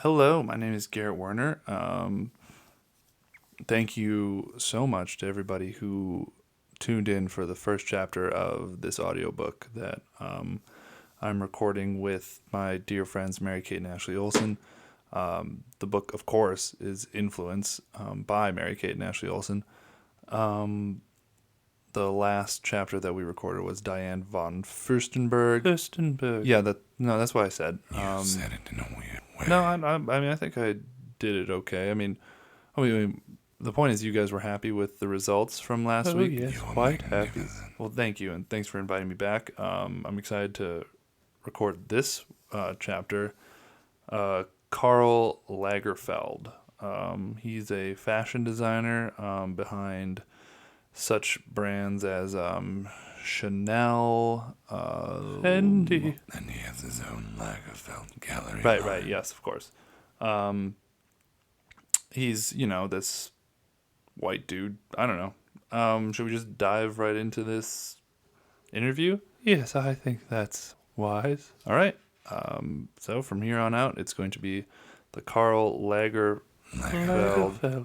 Hello, my name is Garrett Werner. Thank you so much to everybody who tuned in for the first chapter of this audiobook that I'm recording with my dear friends Mary Kate and Ashley Olsen. The book, of course, is Influence by Mary Kate and Ashley Olsen. The last chapter that we recorded was Diane von Furstenberg. Yeah, that's what I said. You said it in a weird way. No, I think I did it okay. I mean, the point is, you guys were happy with the results from last week. Yes, Quite happy. Well, thank you, and thanks for inviting me back. I'm excited to record this chapter. Karl Lagerfeld. He's a fashion designer behind such brands as Chanel, Fendi. And he has his own Lagerfeld gallery. Right, yes, of course. He's, this white dude. I don't know. Should we just dive right into this interview? Yes, I think that's wise. All right. So from here on out, it's going to be the Karl Lagerfeld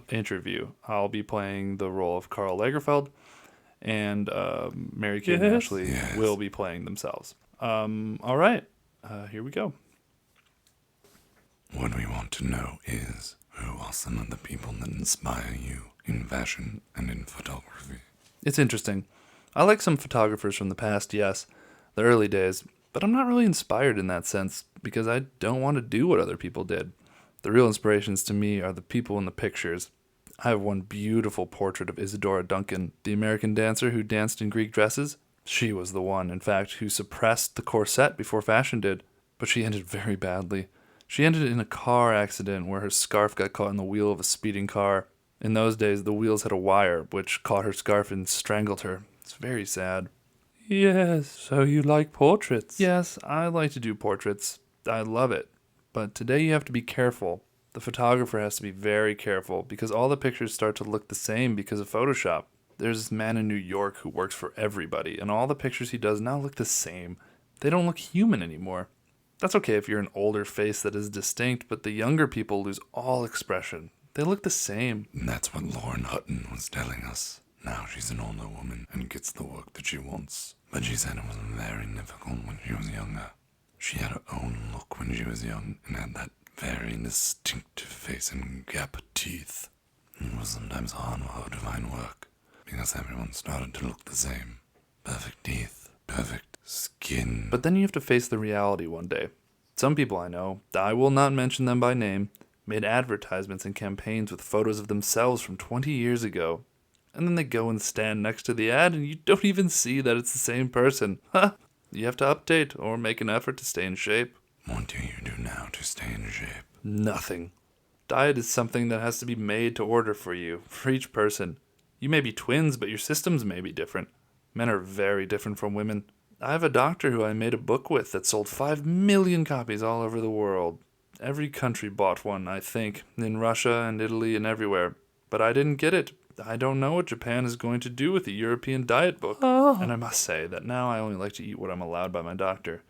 interview. I'll be playing the role of Karl Lagerfeld, and Mary Kate and Ashley will be playing themselves. All right. Here we go. What we want to know is, who are some of the people that inspire you in fashion and in photography? It's interesting. I like some photographers from the past, yes, the early days, but I'm not really inspired in that sense because I don't want to do what other people did. The real inspirations to me are the people in the pictures. I have one beautiful portrait of Isadora Duncan, the American dancer who danced in Greek dresses. She was the one, in fact, who suppressed the corset before fashion did, but she ended very badly. She ended in a car accident where her scarf got caught in the wheel of a speeding car. In those days, the wheels had a wire, which caught her scarf and strangled her. It's very sad. Yes, so you like portraits? Yes, I like to do portraits. I love it. But today you have to be careful. The photographer has to be very careful because all the pictures start to look the same because of Photoshop. There's this man in New York who works for everybody, and all the pictures he does now look the same. They don't look human anymore. That's okay if you're an older face that is distinct, but the younger people lose all expression. They look the same. And that's what Lauren Hutton was telling us. Now she's an older woman and gets the work that she wants. But she said it was very difficult when she was younger. She had her own look when she was young and had that very distinctive face and gap teeth. It was sometimes hard for her to find work because everyone started to look the same. Perfect teeth, perfect skin. But then you have to face the reality one day. Some people I know, I will not mention them by name, made advertisements and campaigns with photos of themselves from 20 years ago. And then they go and stand next to the ad and you don't even see that it's the same person. You have to update or make an effort to stay in shape. What do you do now to stay in shape? Nothing. Diet is something that has to be made to order for you, for each person. You may be twins, but your systems may be different. Men are very different from women. I have a doctor who I made a book with that sold 5 million copies all over the world. Every country bought one, I think, in Russia and Italy and everywhere. But I didn't get it. I don't know what Japan is going to do with the European diet book. And I must say that now I only like to eat what I'm allowed by my doctor.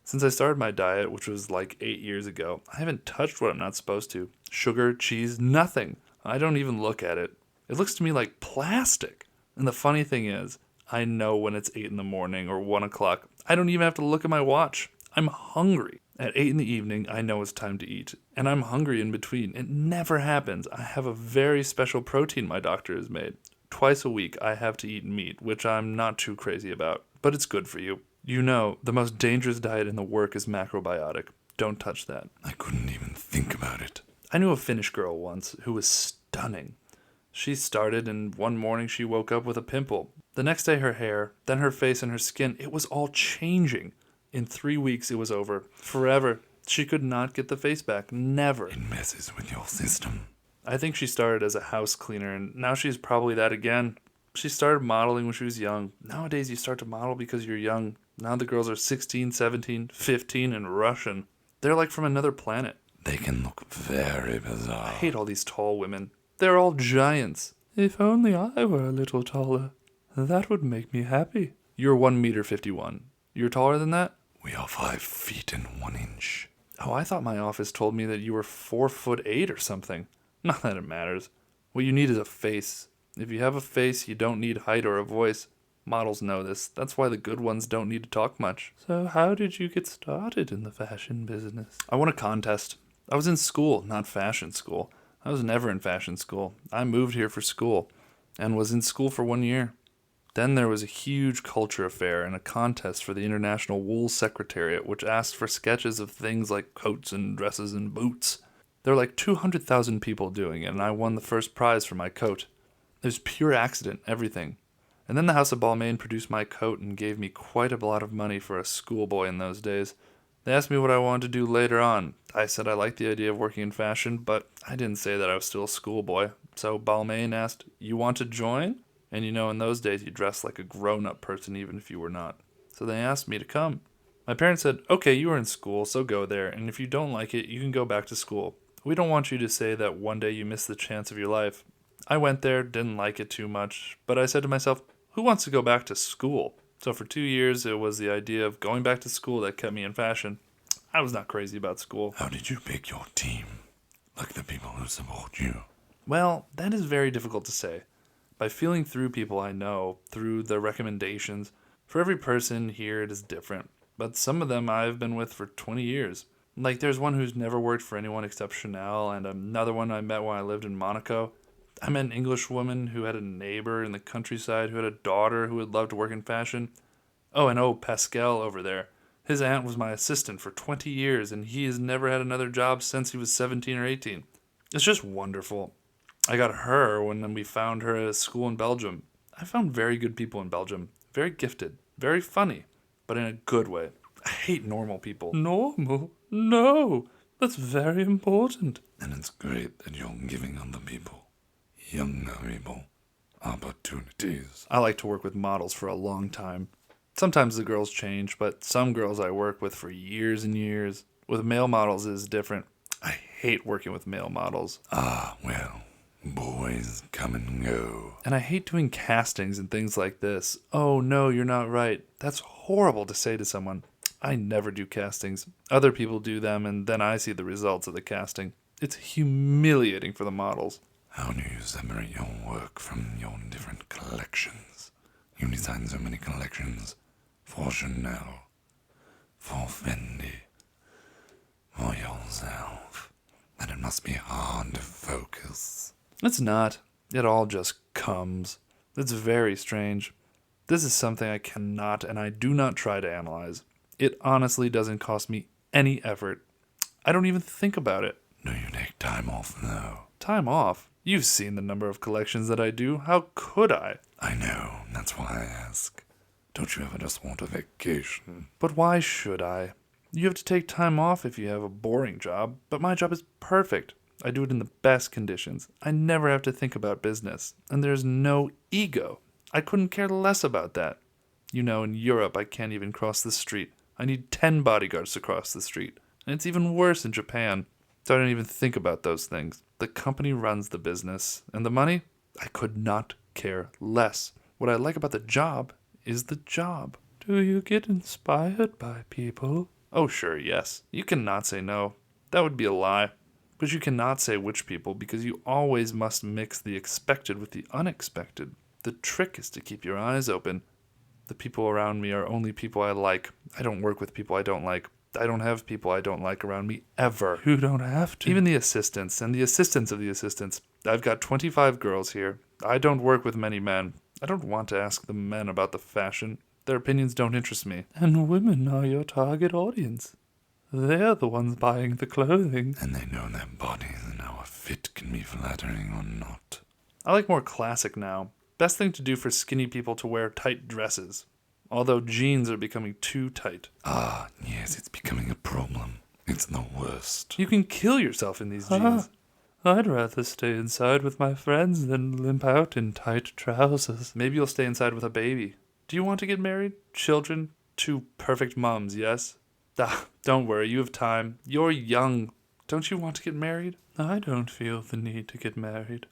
Since I started my diet, which was like 8 years ago, I haven't touched what I'm not supposed to. Sugar, cheese, nothing. I don't even look at it. It looks to me like plastic. And the funny thing is, I know when it's 8 in the morning or 1 o'clock. I don't even have to look at my watch. I'm hungry. At 8 in the evening, I know it's time to eat. And I'm hungry in between. It never happens. I have a very special protein my doctor has made. Twice a week, I have to eat meat, which I'm not too crazy about. But it's good for you. You know, the most dangerous diet in the work is macrobiotic. Don't touch that. I couldn't even think about it. I knew a Finnish girl once who was stunning. She started, and one morning she woke up with a pimple. The next day her hair, then her face and her skin, it was all changing. In 3 weeks it was over. Forever. She could not get the face back. Never. It messes with your system. I think she started as a house cleaner, and now she's probably that again. She started modeling when she was young. Nowadays you start to model because you're young. Now the girls are 16, 17, 15, and Russian. They're like from another planet. They can look very bizarre. I hate all these tall women. They're all giants. If only I were a little taller. That would make me happy. You're 1 meter 51. You're taller than that? We are 5 feet and 1 inch. Oh, I thought my office told me that you were 4'8" or something. Not that it matters. What you need is a face. If you have a face, you don't need height or a voice. Models know this. That's why the good ones don't need to talk much. So how did you get started in the fashion business? I won a contest. I was in school, not fashion school. I was never in fashion school. I moved here for school and was in school for 1 year. Then there was a huge culture affair and a contest for the International Wool Secretariat, which asked for sketches of things like coats and dresses and boots. There were like 200,000 people doing it, and I won the first prize for my coat. It was pure accident, everything. And then the House of Balmain produced my coat and gave me quite a lot of money for a schoolboy in those days. They asked me what I wanted to do later on. I said I liked the idea of working in fashion, but I didn't say that I was still a schoolboy. So Balmain asked, "You want to join?" And in those days you dressed like a grown-up person even if you were not. So they asked me to come. My parents said, "Okay, you are in school, so go there, and if you don't like it, you can go back to school. We don't want you to say that one day you missed the chance of your life." I went there, didn't like it too much, but I said to myself, who wants to go back to school? So for 2 years, it was the idea of going back to school that kept me in fashion. I was not crazy about school. How did you pick your team? Like the people who support you? Well, that is very difficult to say. By feeling through people I know, through their recommendations. For every person here, it is different. But some of them I've been with for 20 years. Like there's one who's never worked for anyone except Chanel, and another one I met when I lived in Monaco. I met an English woman who had a neighbor in the countryside who had a daughter who would love to work in fashion. Oh, Pascal over there. His aunt was my assistant for 20 years, and he has never had another job since he was 17 or 18. It's just wonderful. I got her when we found her at a school in Belgium. I found very good people in Belgium. Very gifted. Very funny. But in a good way. I hate normal people. Normal? No. That's very important. And it's great that you're giving other people, younger people, opportunities. I like to work with models for a long time. Sometimes the girls change, but some girls I work with for years and years. With male models it is different. I hate working with male models. Well, boys come and go. And I hate doing castings and things like this. Oh no, you're not right. That's horrible to say to someone. I never do castings. Other people do them, and then I see the results of the casting. It's humiliating for the models. How do you separate your work from your different collections? You design so many collections for Chanel, for Fendi, for yourself, that it must be hard to focus. It's not. It all just comes. It's very strange. This is something I cannot and I do not try to analyze. It honestly doesn't cost me any effort. I don't even think about it. Do you take time off, though? Time off? You've seen the number of collections that I do. How could I? I know. That's why I ask. Don't you ever just want a vacation? But why should I? You have to take time off if you have a boring job, but my job is perfect. I do it in the best conditions. I never have to think about business, and there's no ego. I couldn't care less about that. In Europe, I can't even cross the street. I need 10 bodyguards to cross the street, and it's even worse in Japan. So I don't even think about those things. The company runs the business, and the money? I could not care less. What I like about the job is the job. Do you get inspired by people? Oh, sure, yes. You cannot say no. That would be a lie. But you cannot say which people because you always must mix the expected with the unexpected. The trick is to keep your eyes open. The people around me are only people I like. I don't work with people I don't like. I don't have people I don't like around me ever. You don't have to. Even the assistants and the assistants of the assistants. I've got 25 girls here. I don't work with many men. I don't want to ask the men about the fashion. Their opinions don't interest me. And women are your target audience. They're the ones buying the clothing. And they know their bodies and how a fit can be flattering or not. I like more classic now. Best thing to do for skinny people to wear tight dresses. Although jeans are becoming too tight. Yes, it's becoming a problem. It's the worst. You can kill yourself in these jeans. I'd rather stay inside with my friends than limp out in tight trousers. Maybe you'll stay inside with a baby. Do you want to get married? Children? 2 perfect moms, yes? Don't worry, you have time. You're young. Don't you want to get married? I don't feel the need to get married.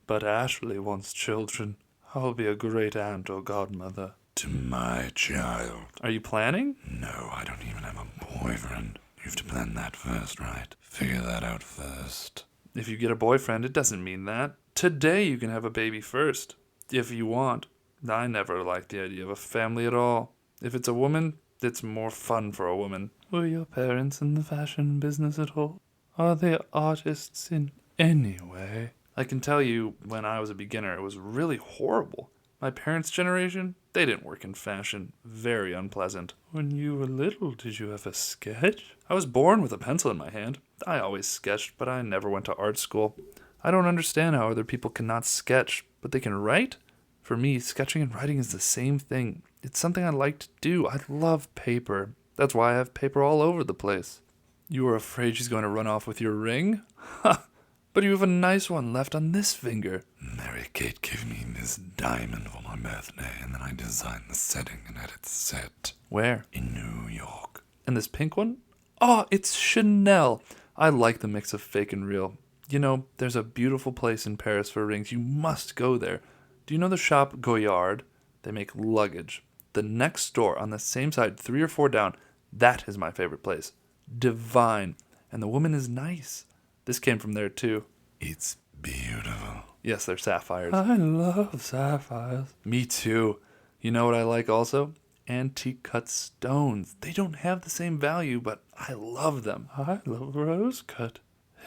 But Ashley wants children. I'll be a great aunt or godmother. To my child. Are you planning? No, I don't even have a boyfriend. You have to plan that first, right? Figure that out first. If you get a boyfriend, it doesn't mean that. Today you can have a baby first, if you want. I never liked the idea of a family at all. If it's a woman, it's more fun for a woman. Were your parents in the fashion business at all? Are they artists in any way? I can tell you, when I was a beginner, it was really horrible. My parents' generation, they didn't work in fashion. Very unpleasant. When you were little, did you ever sketch? I was born with a pencil in my hand. I always sketched, but I never went to art school. I don't understand how other people cannot sketch, but they can write? For me, sketching and writing is the same thing. It's something I like to do. I love paper. That's why I have paper all over the place. You were afraid she's going to run off with your ring? Ha! But you have a nice one left on this finger. Mary Kate gave me this diamond for my birthday, and then I designed the setting and had it set. Where? In New York. And this pink one? Oh, it's Chanel. I like the mix of fake and real. You know, there's a beautiful place in Paris for rings. You must go there. Do you know the shop Goyard? They make luggage. The next door on the same side, 3 or 4 down, that is my favorite place. Divine. And the woman is nice. This came from there too. It's beautiful. Yes, they're sapphires. I love sapphires. Me too. You know what I like also? Antique cut stones. They don't have the same value, but I love them. I love rose cut.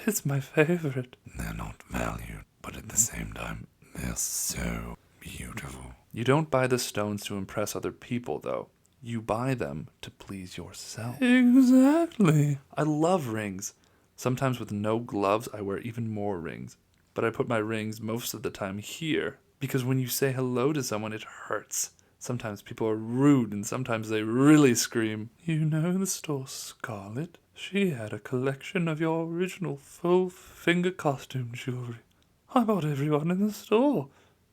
It's my favorite. They're not valued, but at the same time, they're so beautiful. You don't buy the stones to impress other people, though. You buy them to please yourself. Exactly. I love rings. Sometimes with no gloves, I wear even more rings. But I put my rings most of the time here, because when you say hello to someone, it hurts. Sometimes people are rude, and sometimes they really scream. You know the store Scarlett? She had a collection of your original full-finger costume jewelry. I bought everyone in the store.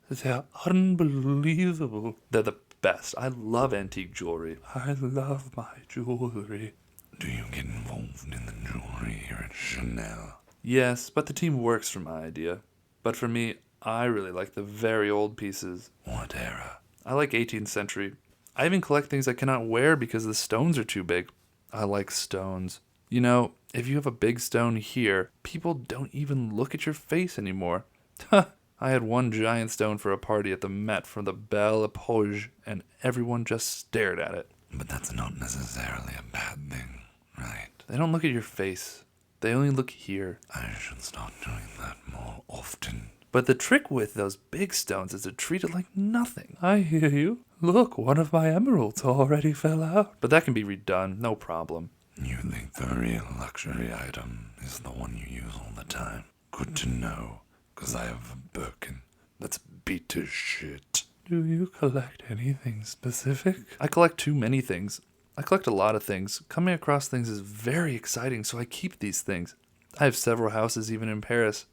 They're unbelievable. They're the best. I love antique jewelry. I love my jewelry. Do you get involved in the jewelry here at Chanel? Yes, but the team works for my idea. But for me, I really like the very old pieces. What era? I like 18th century. I even collect things I cannot wear because the stones are too big. I like stones. You know, if you have a big stone here, people don't even look at your face anymore. I had one giant stone for a party at the Met for the Belle Époque, and everyone just stared at it. But that's not necessarily a bad thing, right? They don't look at your face. They only look here. I should start doing that more often. But the trick with those big stones is to treat it like nothing. I hear you. Look, one of my emeralds already fell out. But that can be redone, no problem. You think the real luxury item is the one you use all the time? Good to know, 'cause I have a Birkin that's beat to shit. Do you collect anything specific? I collect too many things. I collect a lot of things. Coming across things is very exciting, so I keep these things. I have several houses even in Paris.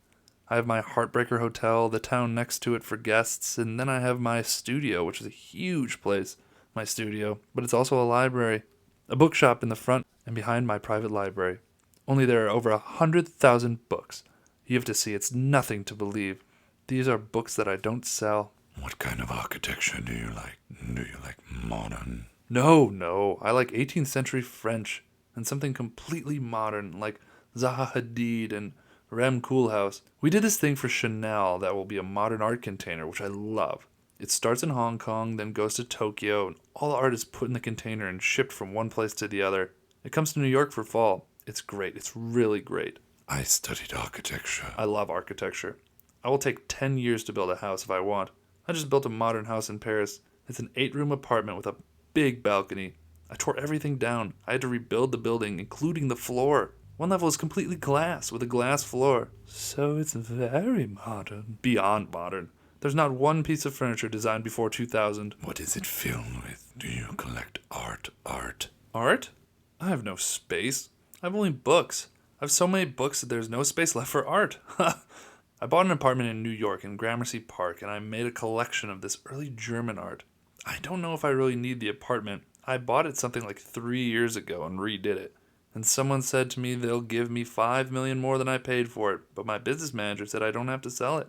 I have my Heartbreaker Hotel, the town next to it for guests, and then I have my studio, which is a huge place, my studio, but it's also a library. A bookshop in the front and behind my private library. Only there are over 100,000 books. You have to see, it's nothing to believe. These are books that I don't sell. What kind of architecture do you like? Do you like modern? No, I like 18th century French and something completely modern like Zaha Hadid and Rem Koolhaas. We did this thing for Chanel that will be a modern art container, which I love. It starts in Hong Kong, then goes to Tokyo, and all the art is put in the container and shipped from one place to the other. It comes to New York for fall. It's great. It's really great. I studied architecture. I love architecture. I will take 10 years to build a house if I want. I just built a modern house in Paris. It's an 8-room apartment with a big balcony. I tore everything down. I had to rebuild the building, including the floor. One level is completely glass, with a glass floor. So it's very modern. Beyond modern. There's not one piece of furniture designed before 2000. What is it filled with? Do you collect art? Art? I have no space. I have only books. I have so many books that there's no space left for art. I bought an apartment in New York in Gramercy Park, and I made a collection of this early German art. I don't know if I really need the apartment. I bought it something like 3 years ago and redid it. And someone said to me they'll give me $5 million more than I paid for it, but my business manager said I don't have to sell it.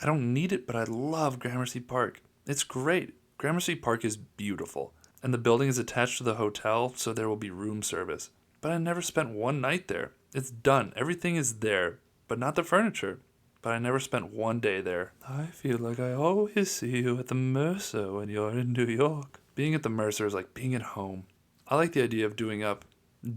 I don't need it, but I love Gramercy Park. It's great. Gramercy Park is beautiful, and the building is attached to the hotel, so there will be room service. but I never spent one night there. It's done. Everything is there, but not the furniture. But I never spent one day there. I feel like I always see you at the Mercer when you're in New York. Being at the Mercer is like being at home. I like the idea of doing up.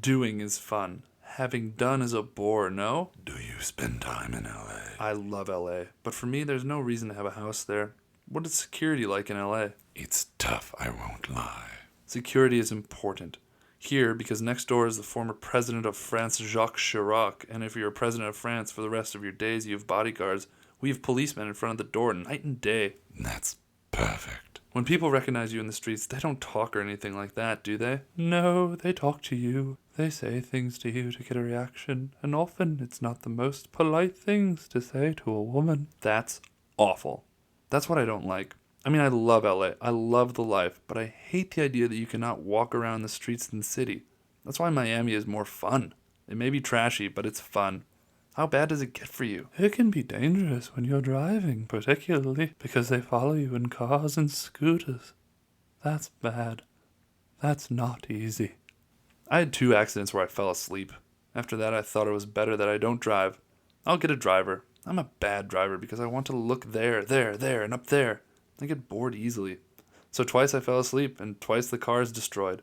Doing is fun. Having done is a bore, no? Do you spend time in LA? I love LA, but for me, there's no reason to have a house there. What is security like in LA? It's tough, I won't lie. Security is important. Here, because next door is the former president of France, Jacques Chirac, and if you're a president of France for the rest of your days, you have bodyguards. We have policemen in front of the door night and day. That's perfect. When people recognize you in the streets, they don't talk or anything like that, do they? No, they talk to you. They say things to you to get a reaction, and often it's not the most polite things to say to a woman. That's awful. That's what I don't like. I mean, I love LA. I love the life, but I hate the idea that you cannot walk around the streets in the city. That's why Miami is more fun. It may be trashy, but it's fun. How bad does it get for you? It can be dangerous when you're driving, particularly because they follow you in cars and scooters. That's bad. That's not easy. I had 2 accidents where I fell asleep. After that, I thought it was better that I don't drive. I'll get a driver. I'm a bad driver because I want to look there, and up there. I get bored easily. So twice I fell asleep, and twice the car is destroyed.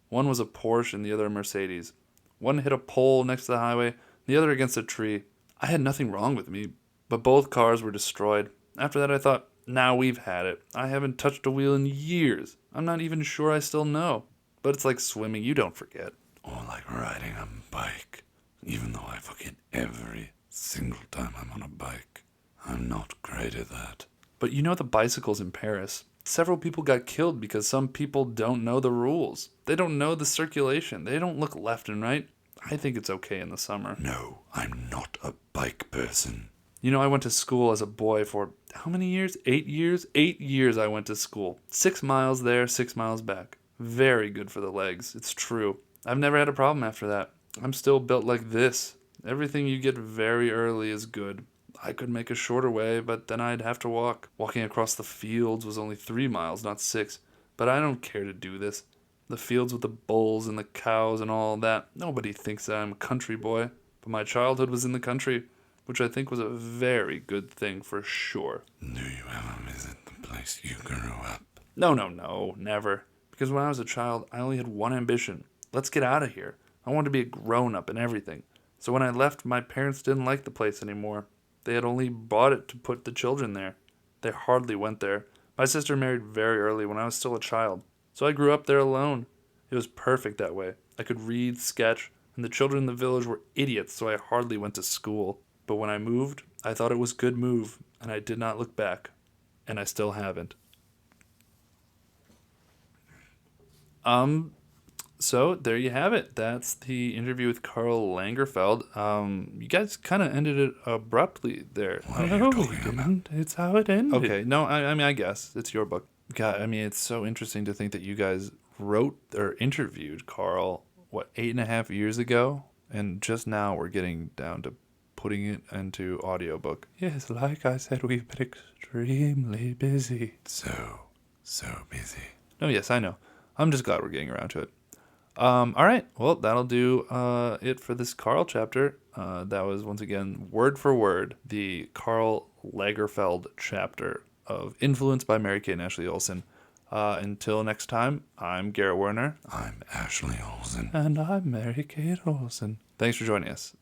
One was a Porsche and the other a Mercedes. One hit a pole next to the highway, the other against a tree. I had nothing wrong with me, but both cars were destroyed. After that I thought, now we've had it. I haven't touched a wheel in years. I'm not even sure I still know. But it's like swimming, you don't forget. Or like riding a bike. Even though I forget every single time I'm on a bike. I'm not great at that. But you know the bicycles in Paris. Several people got killed because some people don't know the rules. They don't know the circulation. They don't look left and right. I think it's okay in the summer. No, I'm not a bike person. You know, I went to school as a boy for how many years? 8 years? 8 years I went to school. 6 miles there, 6 miles back. Very good for the legs. It's true. I've never had a problem after that. I'm still built like this. Everything you get very early is good. I could make a shorter way, but then I'd have to walk. Walking across the fields was only 3 miles, not 6. But I don't care to do this. The fields with the bulls and the cows and all that. Nobody thinks that I'm a country boy. But my childhood was in the country, which I think was a very good thing for sure. Do you ever visit the place you grew up? No, never. Because when I was a child, I only had one ambition. Let's get out of here. I wanted to be a grown-up and everything. So when I left, my parents didn't like the place anymore. They had only bought it to put the children there. They hardly went there. My sister married very early when I was still a child. So I grew up there alone. It was perfect that way. I could read, sketch, and the children in the village were idiots, so I hardly went to school. But when I moved, I thought it was a good move, and I did not look back. And I still haven't. So there you have it. That's the interview with Karl Lagerfeld. You guys kind of ended it abruptly there. What are you talking about? It's how it ended. Okay, no, I mean, I guess it's your book. God, I mean, it's so interesting to think that you guys wrote or interviewed Karl, 8.5 years ago? And just now we're getting down to putting it into audiobook. Yes, like I said, we've been extremely busy. So busy. No, yes, I know. I'm just glad we're getting around to it. All right. Well, that'll do it for this Karl chapter. That was, once again, word for word, the Karl Lagerfeld chapter of Influenced by Mary Kay and Ashley Olsen. Until next time, I'm Garrett Werner. I'm Ashley Olsen. And I'm Mary Kate Olsen. Thanks for joining us.